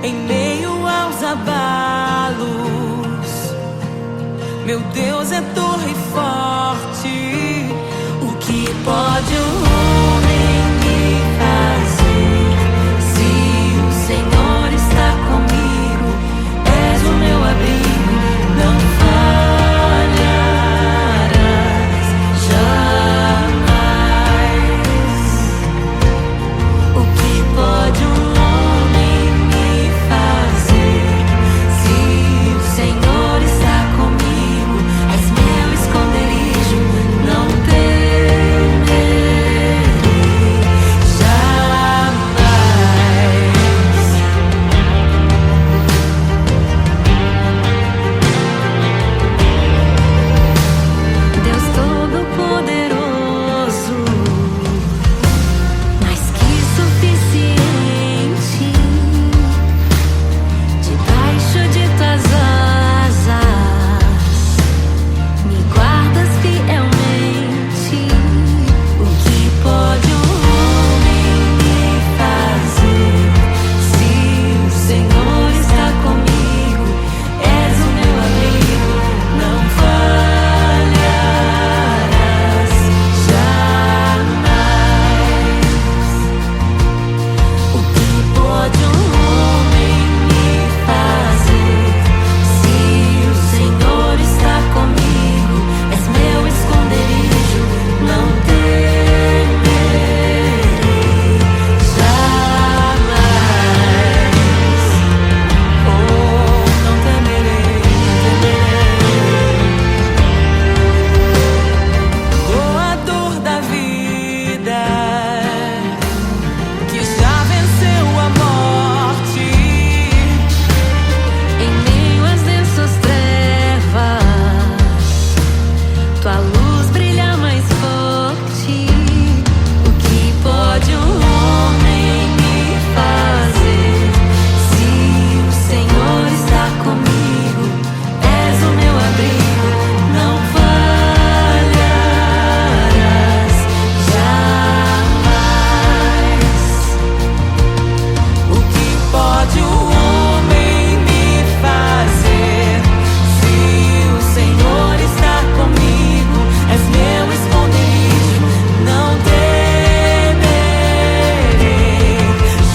em meio aos abalos. Meu Deus é torre forte. O que pode o homem me fazer? Se o Senhor está comigo, és o meu abrigo, não falharás jamais. O que pode um homem me fazer? Se o Senhor está comigo, és meu esconderijo, não temerei jamais. Deus Todo-Poderoso, mais que suficiente, debaixo de tuas asas me guardas fielmente. O que pode um homem me fazer? Se o Senhor está comigo, és o meu abrigo, não falharás jamais. O que pode um homem me fazer? Se o Senhor está comigo, és meu esconderijo, não temerei jamais. Oh, não temerei, doador da vida, que já venceu a morte. Em meio às densas trevas, tua luz brilha mais forte. O que pode um homem me fazer? Se o Senhor está comigo, és o meu abrigo, não falharás jamais. O que pode o homem me fazer? Se o Senhor está comigo, és meu esconderijo, não temerei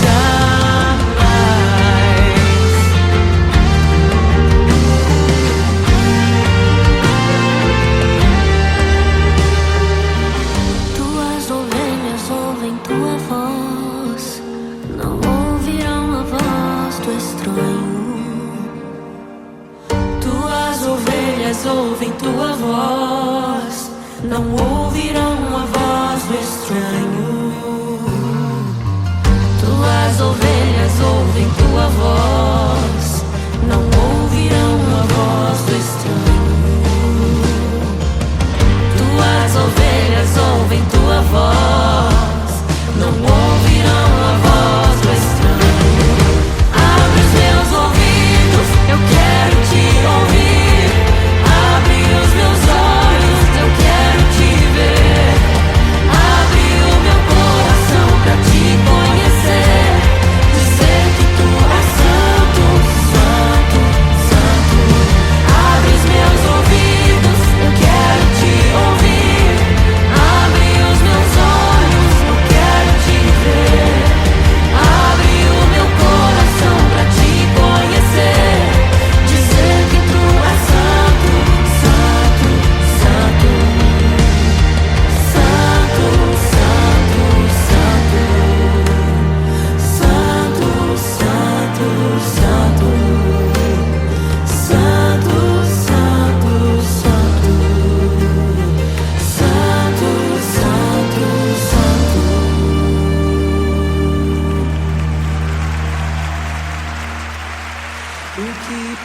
jamais. Tuas ovelhas ouvem tua voz, não ouvirão a voz do estranho. Tuas ovelhas ouvem tua voz, não ouvirão a voz do estranho. Tuas ovelhas ouvem tua voz, não ouvirão a voz do estranho. Tuas ovelhas ouvem tua voz, não ouvirão a voz do estranho. Abre os meus ouvidos, eu quero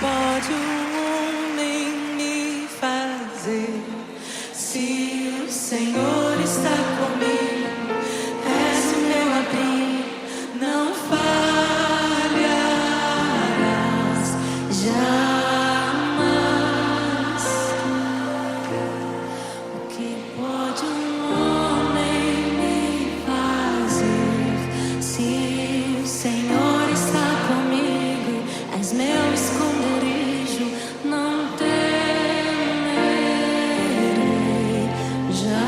pode um homem me fazer? Se o Senhor está comigo, és o meu abrigo, não falharás jamais. O que pode um homem me fazer? Se o Senhor está comigo, és meu esconderijo, não temerei jamais.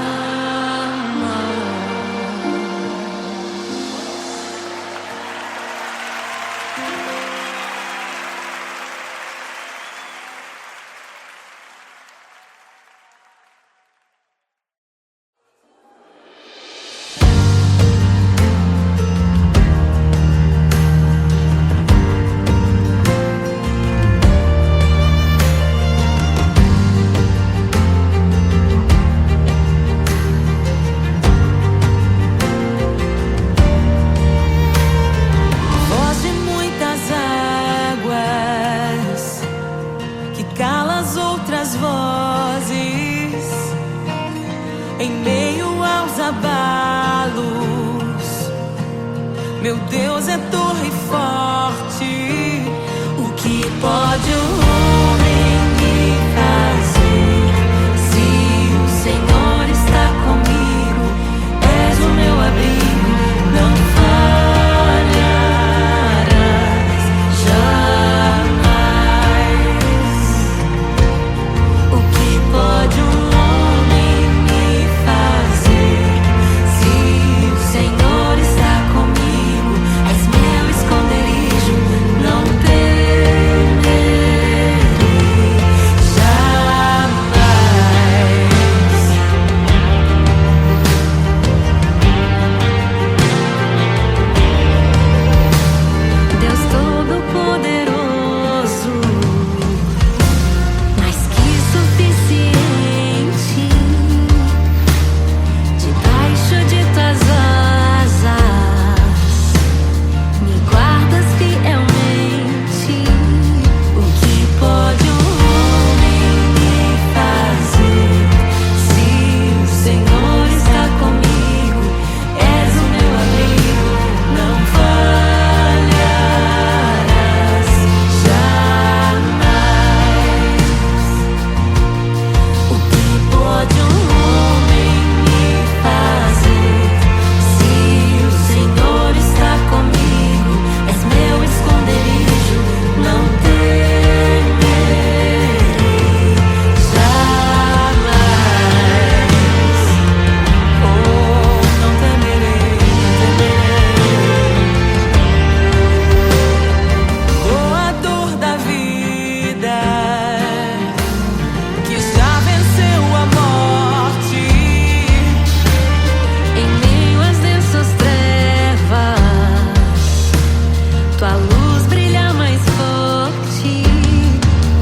Voz de muitas águas que cala as outras vozes, em meio aos abalos. Meu Deus é torre forte. O que pode um homem me fazer? Se o Senhor está comigo, és o meu abrigo, não falharás jamais. O que pode um homem me fazer? Se o Senhor está comigo, és meu esconderijo, não temerei jamais. Deus Todo-Poderoso, mais que suficiente, debaixo de tuas asas me guardas fielmente. O que pode um homem me fazer? Se o Senhor está comigo, és o meu abrigo, não falharás jamais. O que pode um homem me fazer? Se o Senhor está comigo, és meu esconderijo, não temerei jamais. Oh, não temerei, doador da vida, que já venceu a morte, em meio às densas trevas, tua luz brilha mais forte.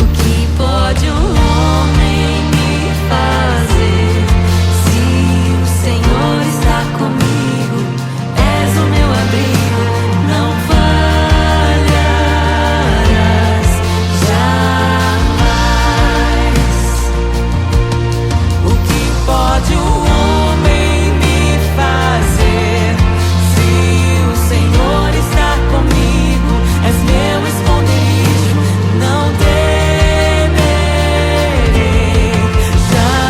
O que pode um homem me fazer? Se o Senhor está comigo, és o meu abrigo, não falharás jamais. O que pode um homem me fazer? Se o Senhor está comigo, és meu esconderijo, não temerei jamais.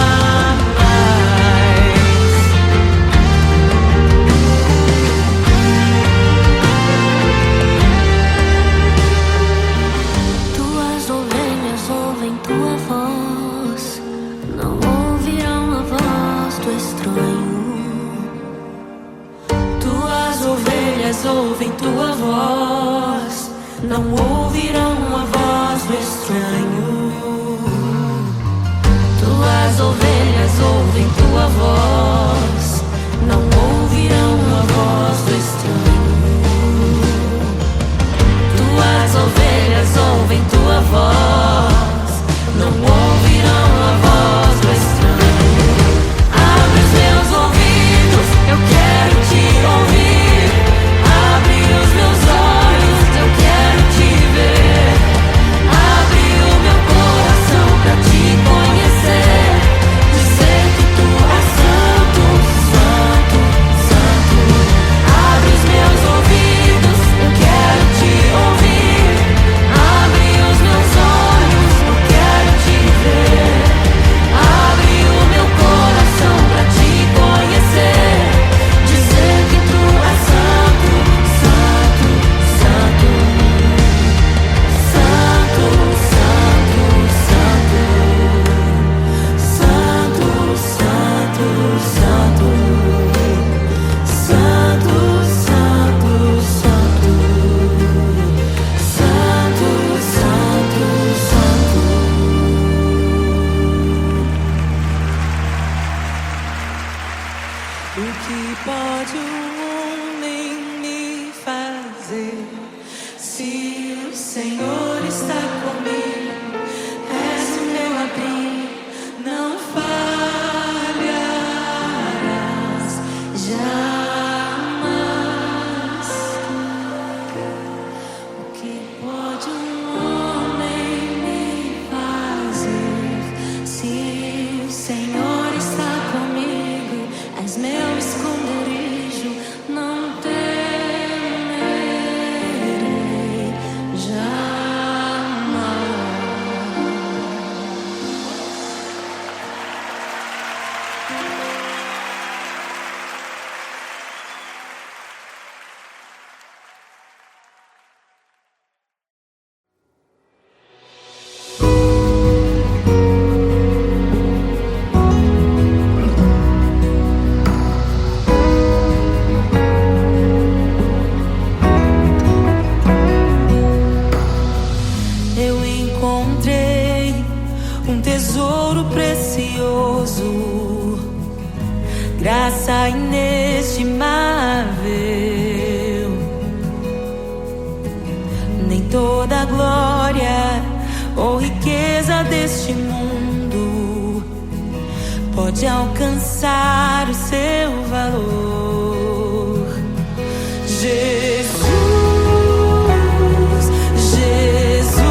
Tuas ovelhas ouvem tua voz, não ouvirão a voz do estranho. Tuas ovelhas ouvem tua voz, não ouvirão a voz do estranho. Tuas ovelhas ouvem tua voz, não ouvirão a voz do estranho. Tuas ovelhas ouvem tua voz, não ouvirão a voz do estranho. Abre os meus ouvidos, eu quero te ouvir. Abre os meus olhos, eu quero te ver. Abre encontrei um tesouro precioso, graça inestimável. Nem toda a glória ou riqueza deste mundo pode alcançar o seu valor. Jesus, Jesus,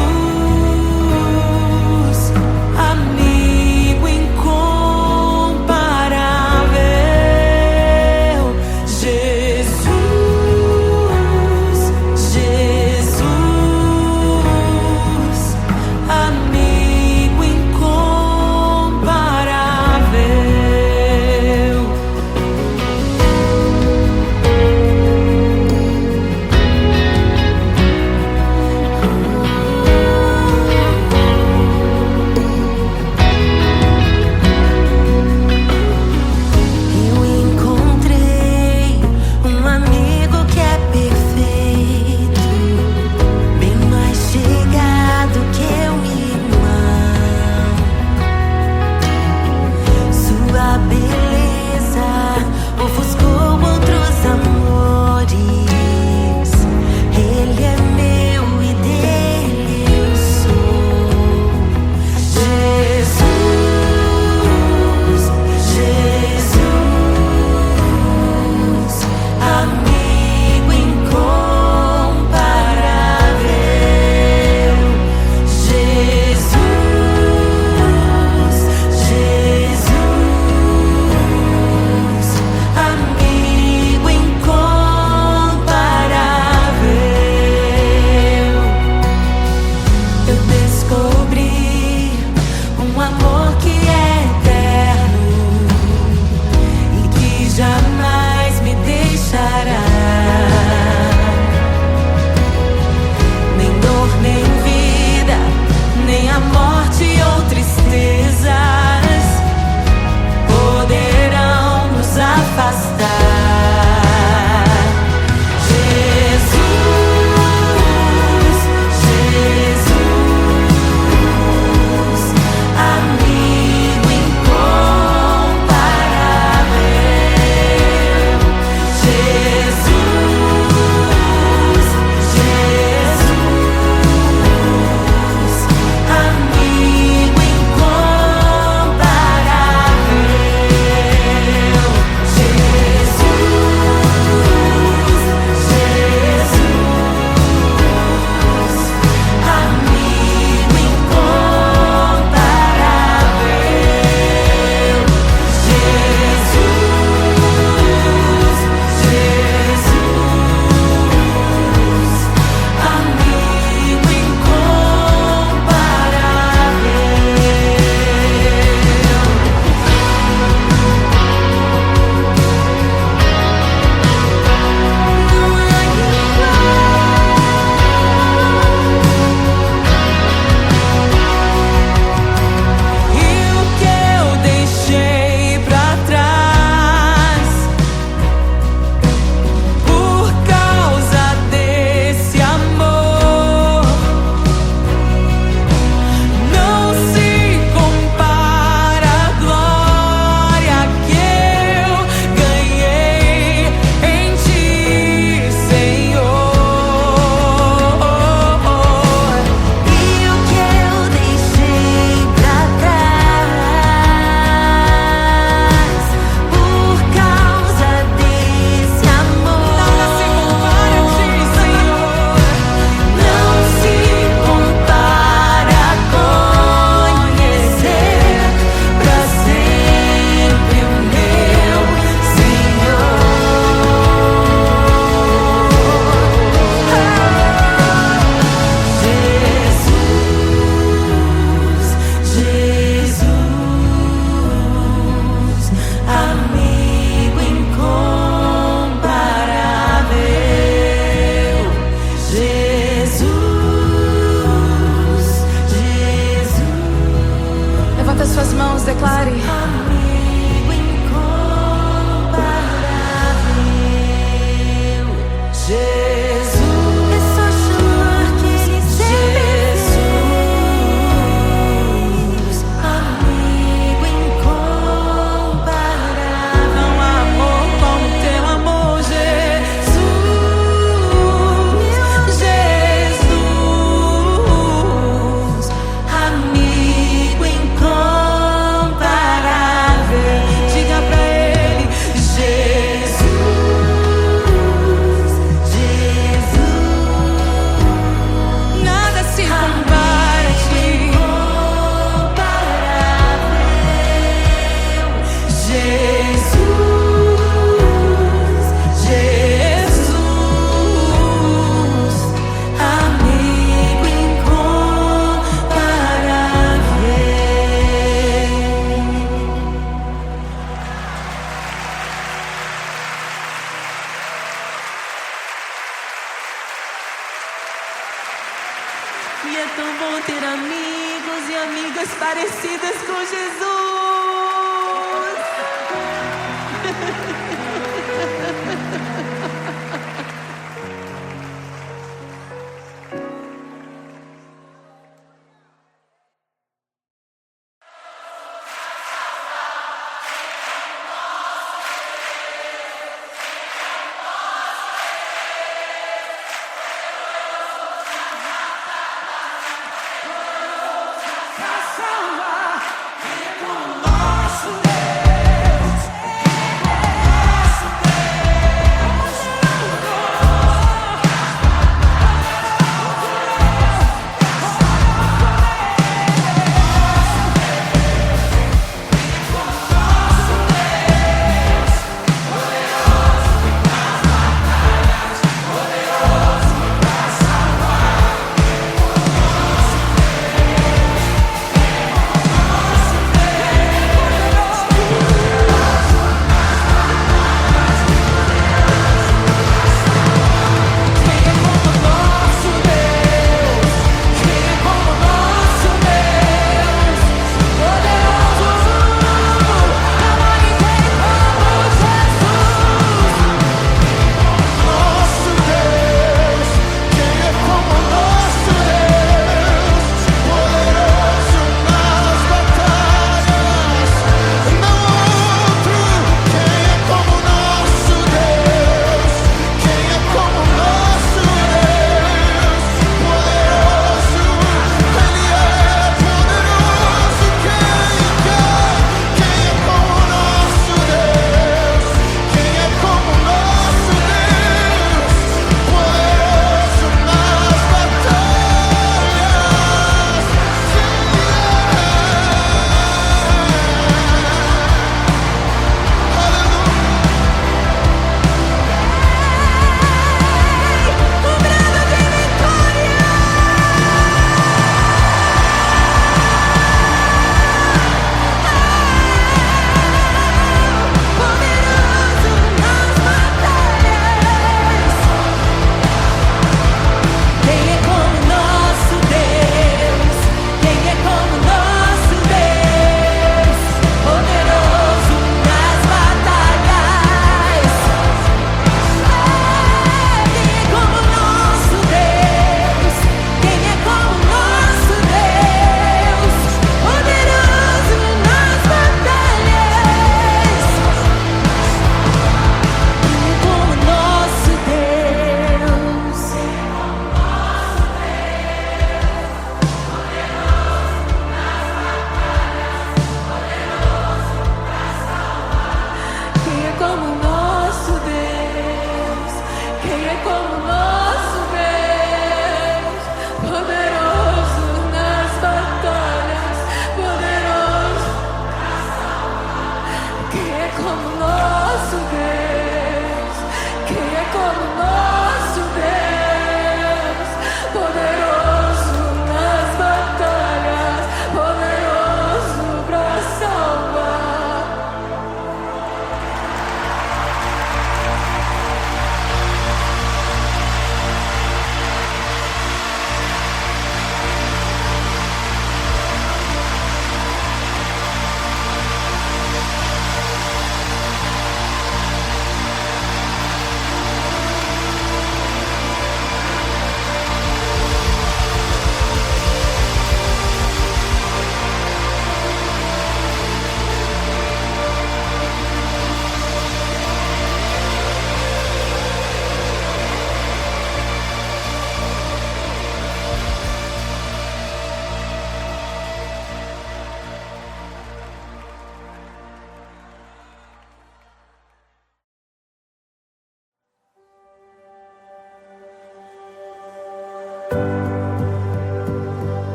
amigo incomparável. Jesus, Jesus, amigo incomparável. Eu encontrei um amigo que é perfeito, bem mais chegado que um irmão. Sua beleza ofuscou outros amores. Ele é meu e dele eu sou. Jesus, Jesus, amigo incomparável. Jesus, Jesus, amigo incomparável. Eu descobri um amor que é eterno e que jamais me deixará. Nem dor, nem vida, nem a morte ou tristezas poderão nos afastar. Jesus, Jesus, amigo incomparável. Jesus, Jesus, amigo incomparável. Jesus, Jesus, amigo incomparável. Jesus, Jesus, amigo E o que eu deixei pra trás por causa desse amor não se compara à glória que eu ganhei em Ti, Senhor. E o que eu deixei pra trás por causa desse amor nada se compara a Ti, Senhor. Não se compara a conhecer pra sempre o meu Senhor. Jesus, Jesus, amigo incomparável. Jesus, Jesus, Levanta suas mãos, declare. amigo incomparável. Jesus, é só chamar que Ele é perfeito. e amigas parecidas com Jesus.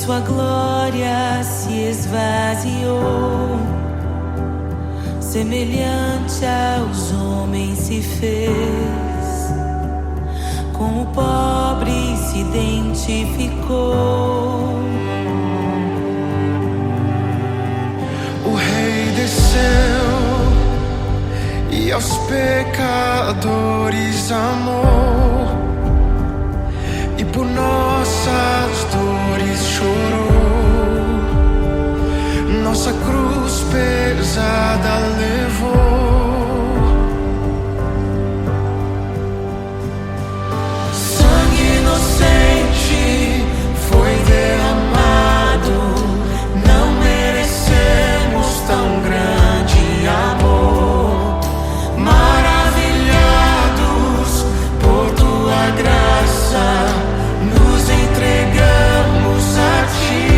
sua glória se esvaziou, semelhante aos homens se fez. identificou. O Rei desceu e aos pecadores amou, e por nossas dores chorou, nossa cruz pesada levou. Sangue inocente foi derramado, não merecemos tão grande amor. Maravilhados por tua graça, nos entregamos a ti.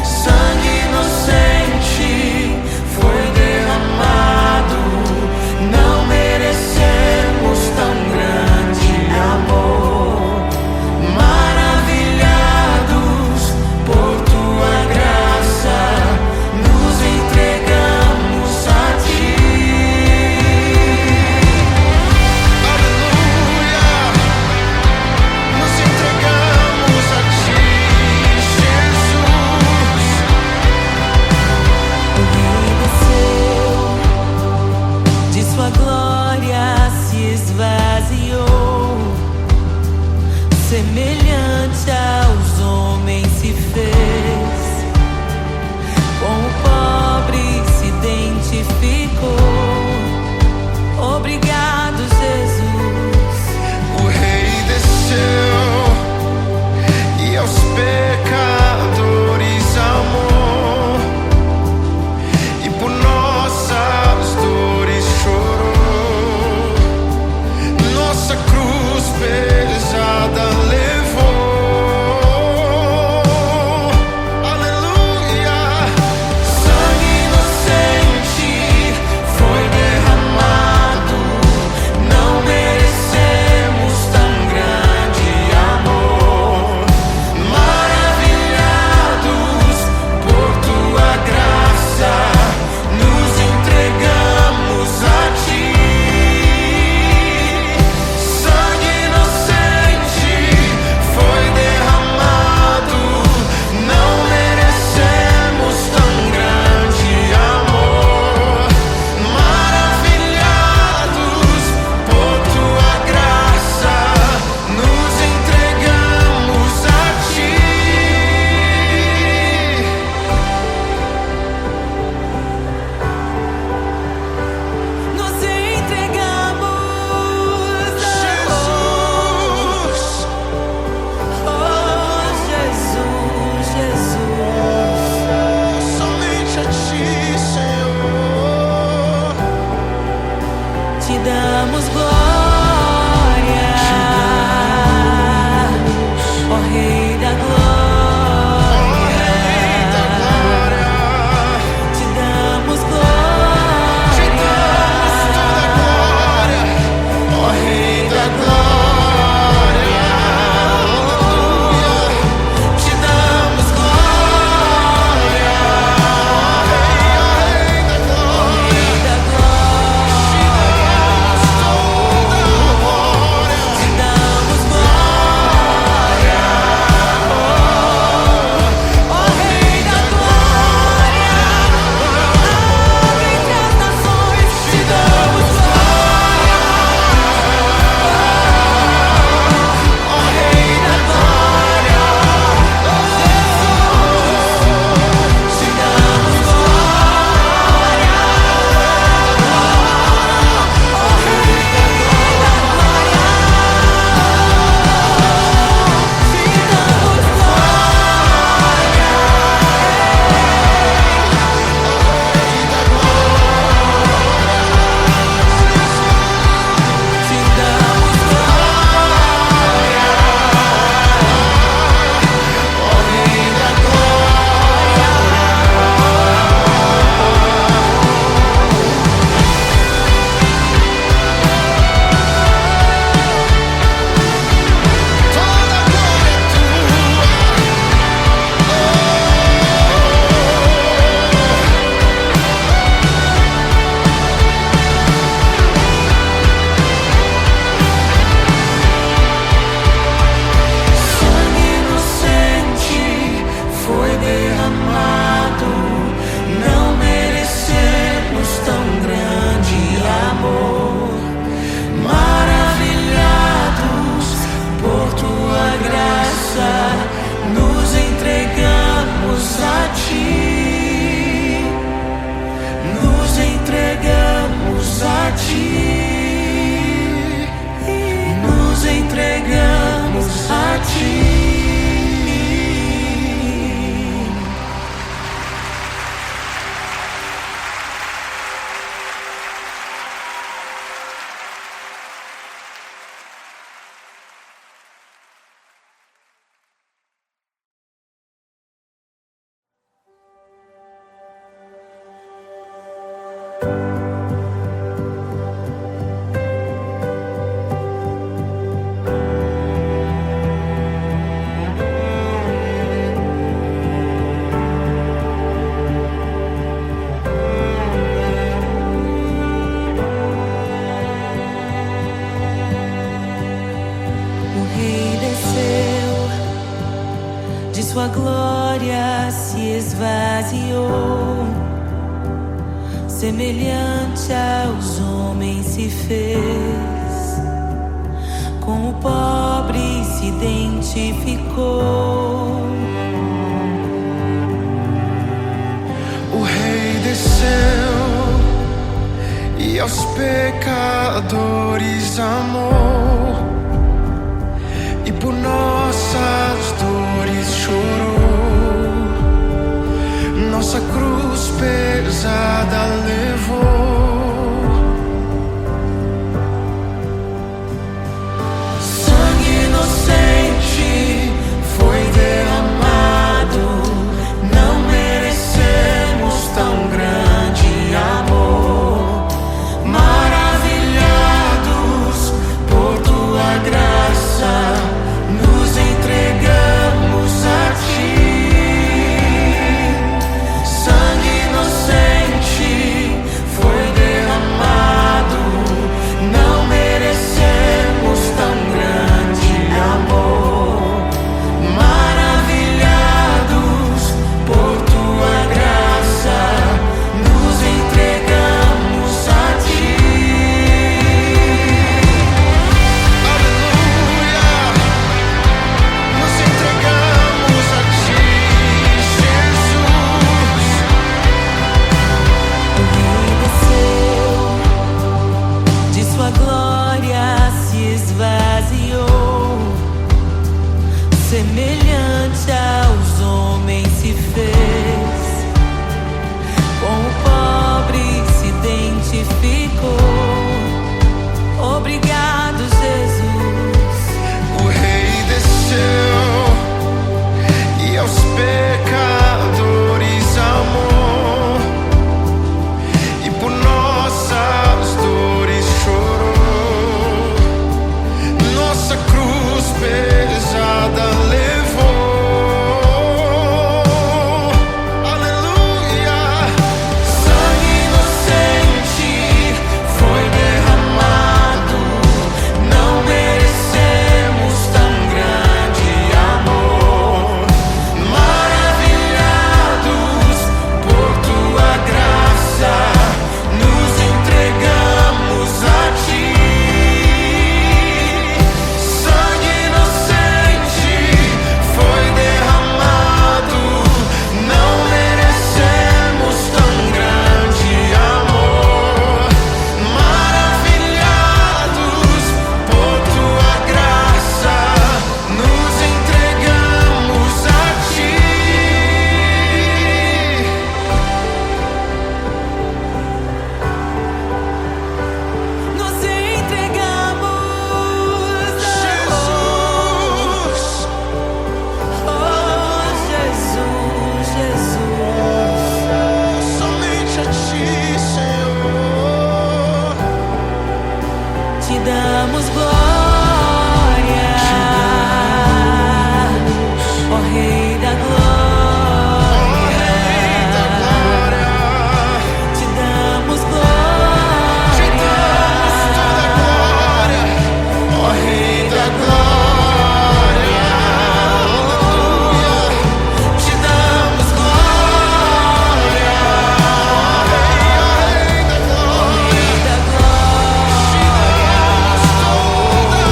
Sangue inocente foi derramado, não merecemos tão grande amor. Maravilhados por tua graça, nos entregamos a ti. Aleluia! Nos entregamos a ti, Jesus. O Rei desceu, de sua glória se esvaziou, semelhante aos homens se fez, com o pobre se identificou. Obrigado, Jesus. O Rei desceu e aos pecadores amou, e por nossas dores chorou, nossa cruz pesada levou. Aleluia! Sangue inocente foi derramado, não merecemos tão grande amor. Maravilhados por tua graça, nos entregamos a ti. Sangue inocente foi derramado, não merecemos tão grande amor. Maravilhados por tua graça, nos entregamos a ti. Nos entregamos, Jesus, oh Jesus, Jesus. somente a ti, Senhor. Te damos glória, ó Rei da glória. Te damos glória, Te damos toda a glória, ó Rei da glória. Aleluia. Te damos glória, ó Rei da glória. Rei da glória. Te damos sua glória se esvaziou, semelhante aos homens se fez, com o pobre se identificou. O Rei desceu e aos pecadores amou, e por nossas dores chorou, nossa cruz pesada levou. Sangue inocente foi derramado, não merecemos tão grande amor. Maravilhados por tua graça, nos entregamos a ti. Sangue inocente foi derramado, não merecemos tão grande amor. Maravilhados por tua graça, nos entregamos a ti. Aleluia, nos entregamos a ti, Jesus. O Rei desceu, de sua glória se esvaziou, semelhante aos homens se fez, com o pobre se identificou. Obrigado, Jesus. O Rei desceu e aos pecadores amou, e por nossas dores chorou, nossa cruz pesada levou. Aleluia. Sangue inocente foi derramado, não merecemos tão grande amor. Maravilhados por tua graça, nos entregamos a ti. Sangue inocente foi derramado, não merecemos tão grande amor. Maravilhados por tua graça, nos entregamos a ti. Nos entregamos, Jesus, oh Jesus, Jesus. somente a ti, Senhor. Te damos glória, ó Rei da glória. Te damos glória, Te damos toda a glória, ó Rei da glória. Aleluia. Te damos glória, ó Rei da glória. Rei da glória. Te damos toda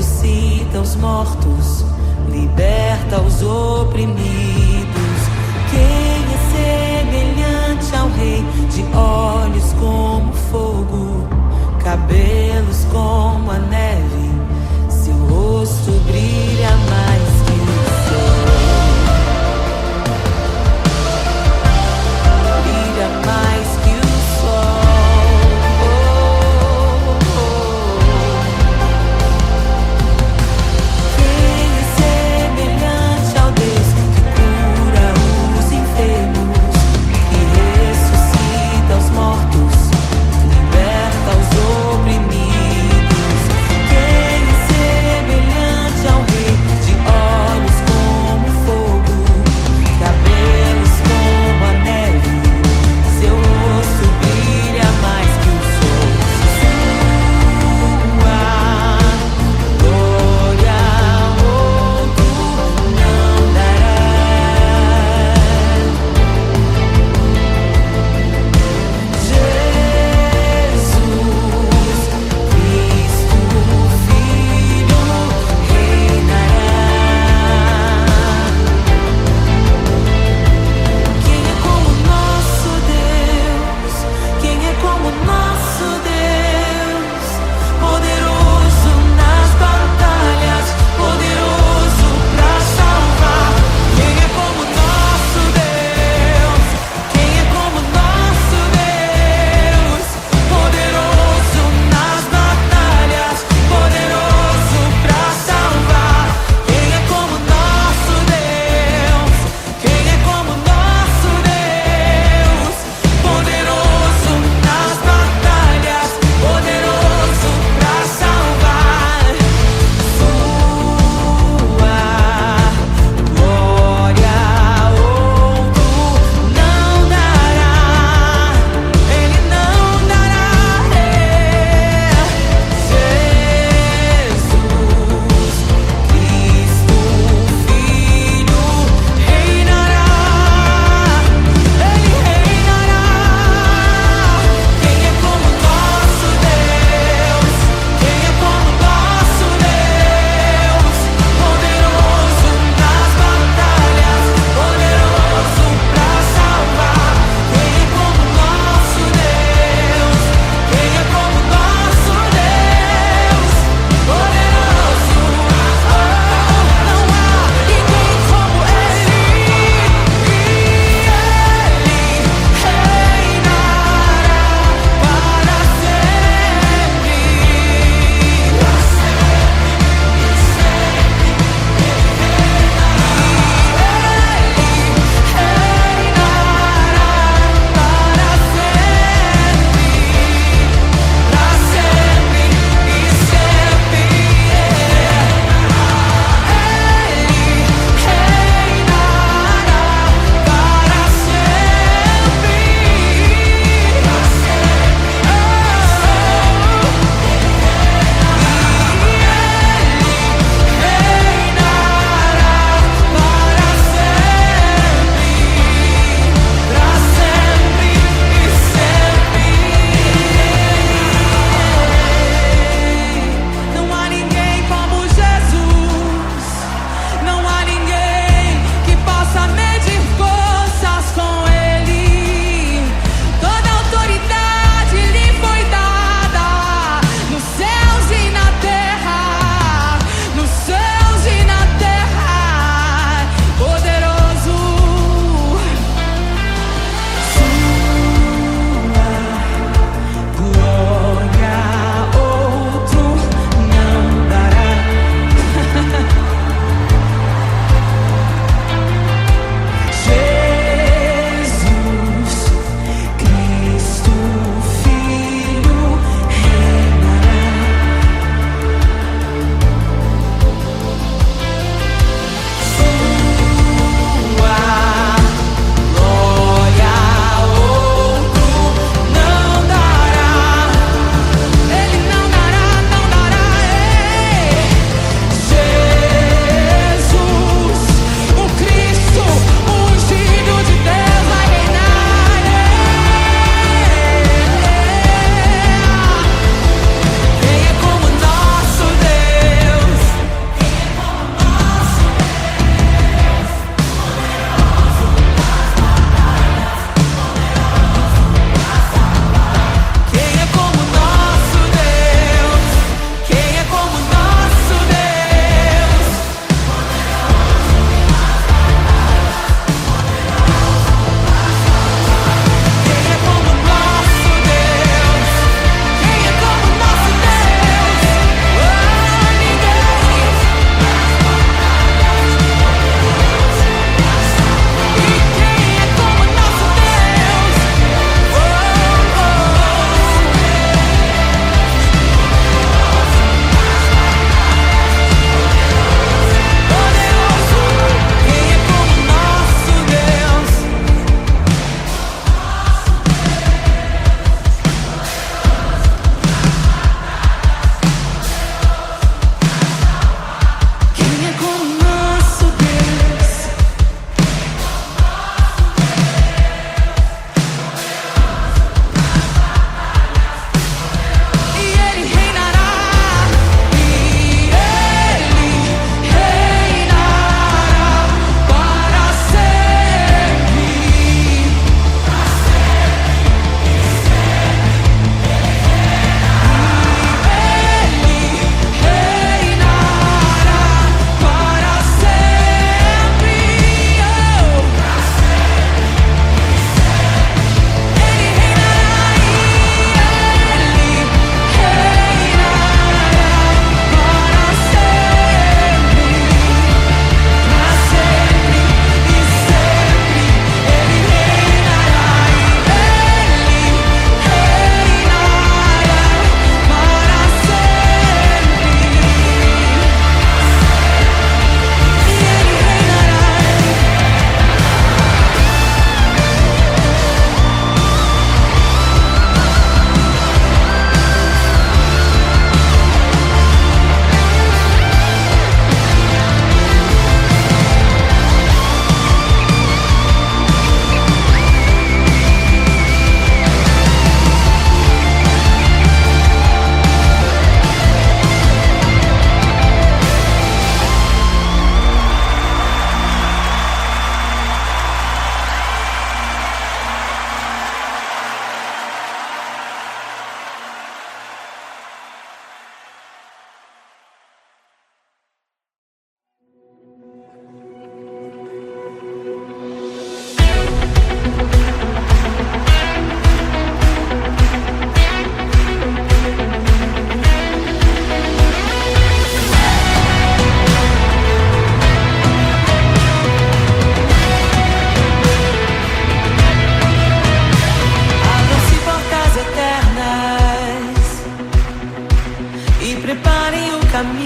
ressuscita os mortos, liberta os oprimidos. Quem é semelhante ao Rei, de olhos como fogo, cabelos como a neve, seu rosto brilha mais que o sol. Brilha mais que o sol. Quem é semelhante ao Deus que cura os enfermos, que ressuscita os mortos, liberta os oprimidos? Quem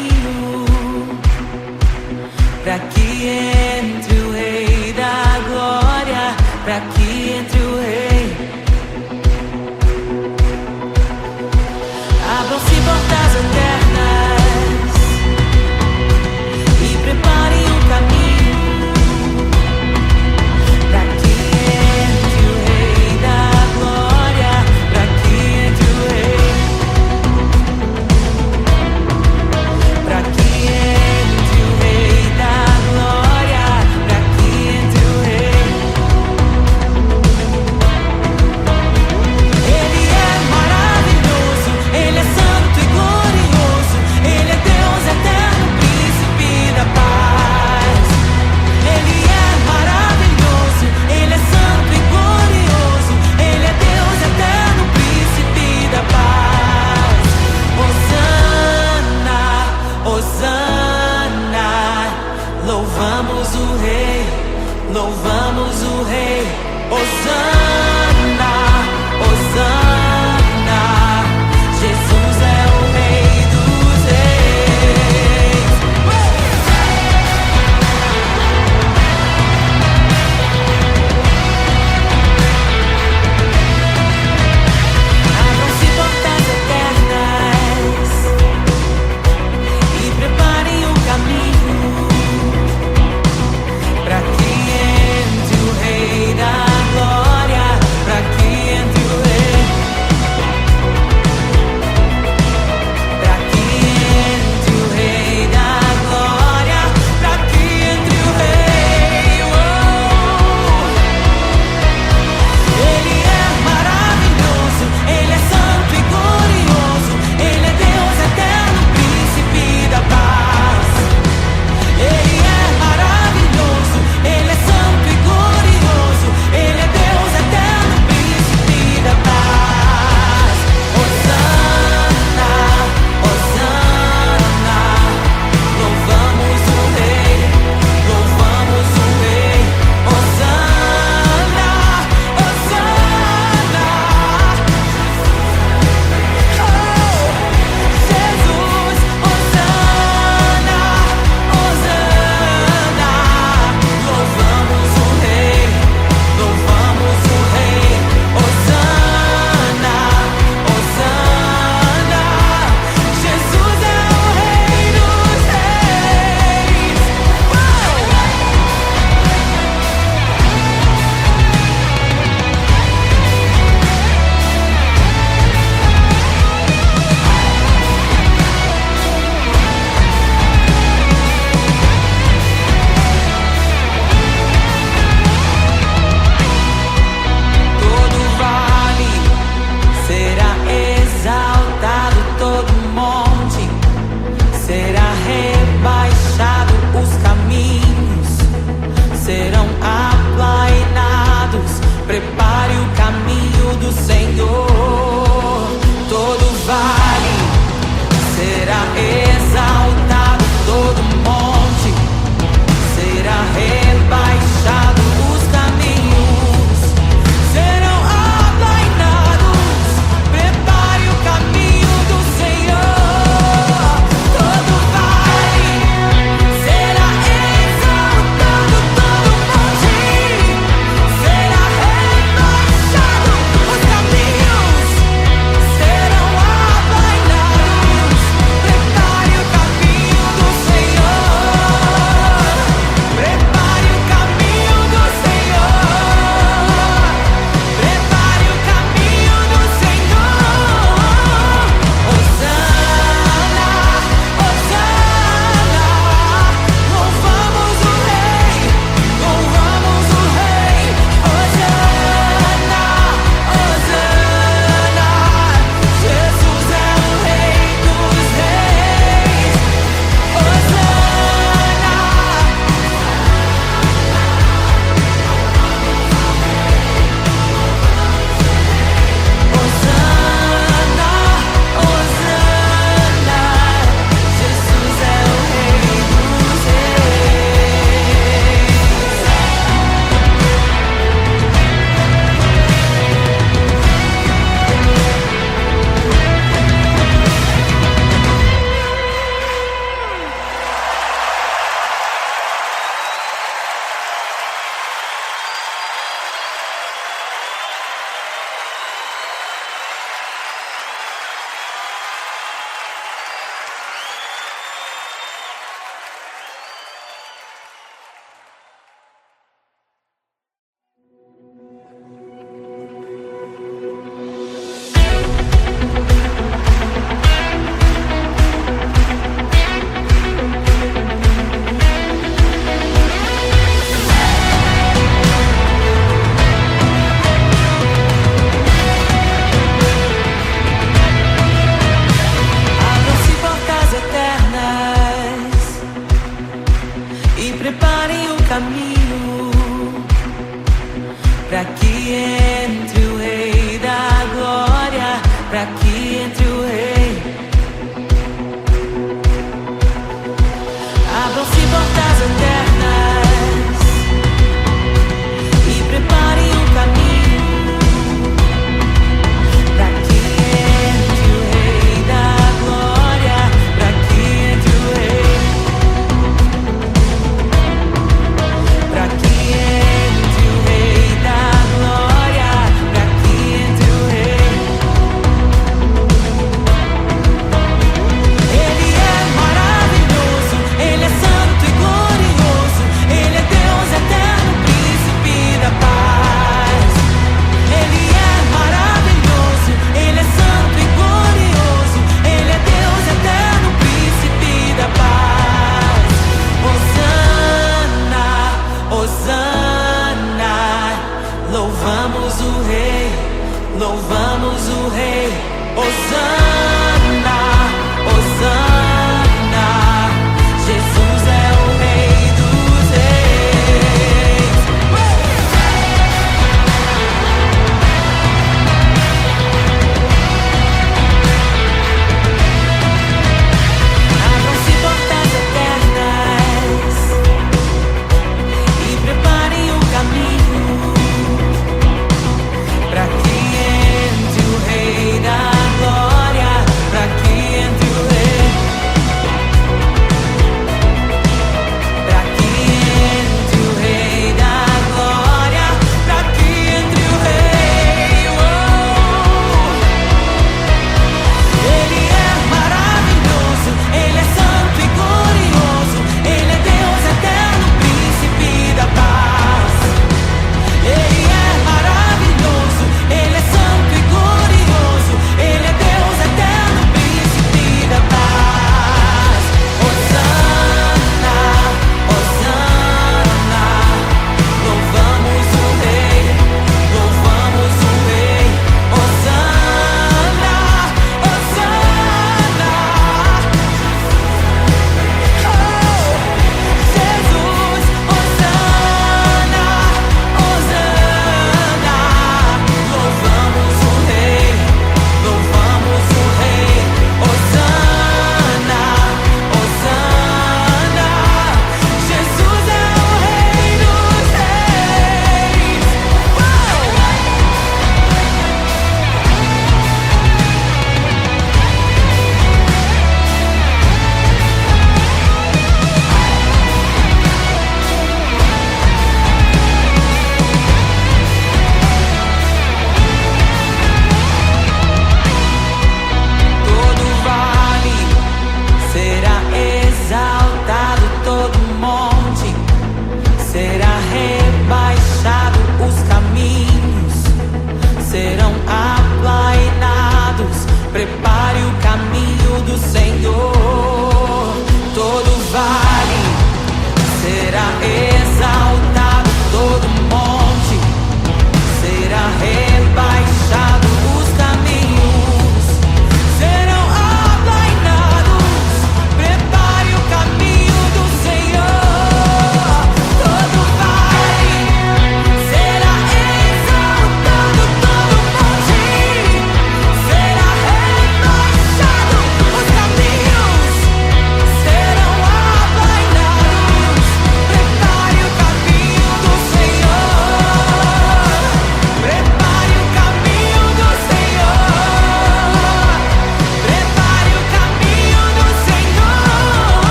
caminho, pra que entre o Rei da Glória, pra que entre o Rei. Abram-se portas eternas e preparem um caminho, pra que entre o Rei da Glória, pra que entre o Rei, pra que entre o Rei da Glória, pra que entre o Rei. Ele é maravilhoso, Ele é santo e glorioso, Ele é Deus eterno, príncipe da paz. Ele é maravilhoso, Ele é santo e glorioso, Ele é Deus eterno, príncipe da paz. Hosana, Hosana, louvamos o Rei, louvamos o Rei. Hosana, Hosana, Jesus é o Rei dos Reis. Abram-se portas eternas e preparem o caminho, pra que entre o Rei da Glória. preparem o caminho para que entre o Rei da Glória, para que entre o Rei. Abram-se portas eternas e preparem o caminho para que entre o Rei da Glória, para que entre o Rei, para que entre o Rei da Glória, para que entre o Rei.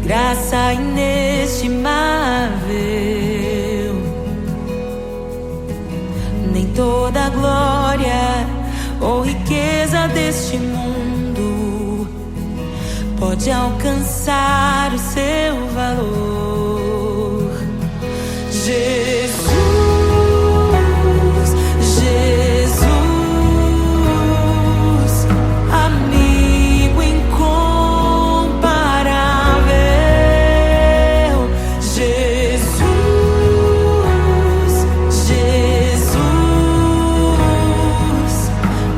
graça inestimável. Nem toda glória ou riqueza deste mundo pode alcançar o seu valor. Jesus, Jesus, amigo incomparável. Jesus, Jesus,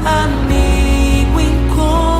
amigo incomparável.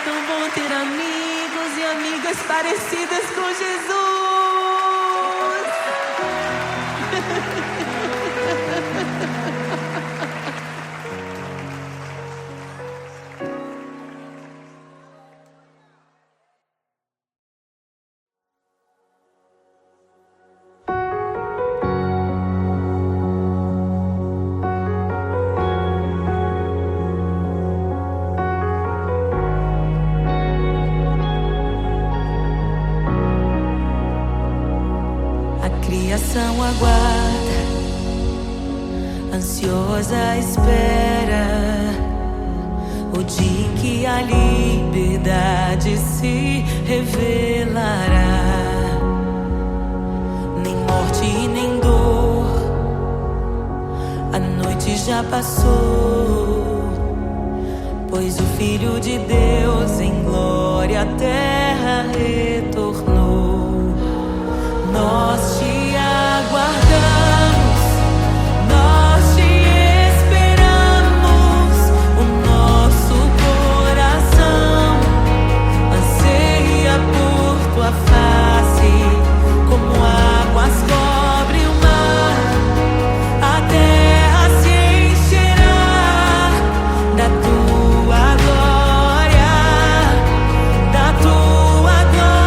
tão bom ter amigos e amigas parecidas com Jesus. Criação aguarda, ansiosa espera o dia em que a liberdade se revelará. Nem morte e nem dor, a noite já passou, pois o Filho de Deus em glória à terra retornou. Nós te aguardamos, nós te esperamos. O nosso coração anseia por tua face, como águas cobrem o mar. A terra se encherá da tua glória, da tua glória.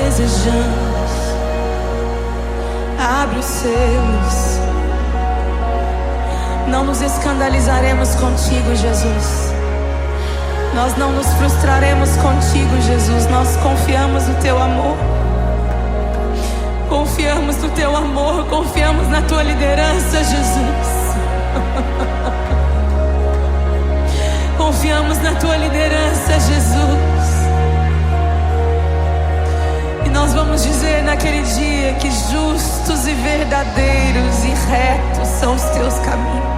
desejamos. Abre os selos. Não nos escandalizaremos contigo, Jesus. Nós não nos frustraremos contigo, Jesus. Nós confiamos no teu amor. Confiamos no teu amor. Confiamos na tua liderança, Jesus. Confiamos na tua liderança, Jesus. E nós vamos dizer naquele dia que justos e verdadeiros e retos são os teus caminhos.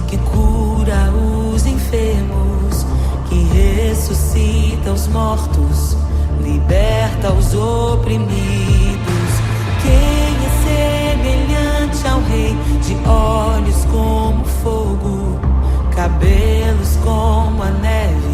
Que cura os enfermos, que ressuscita os mortos, liberta os oprimidos. Quem é semelhante ao Rei, de olhos como fogo, cabelos como a neve?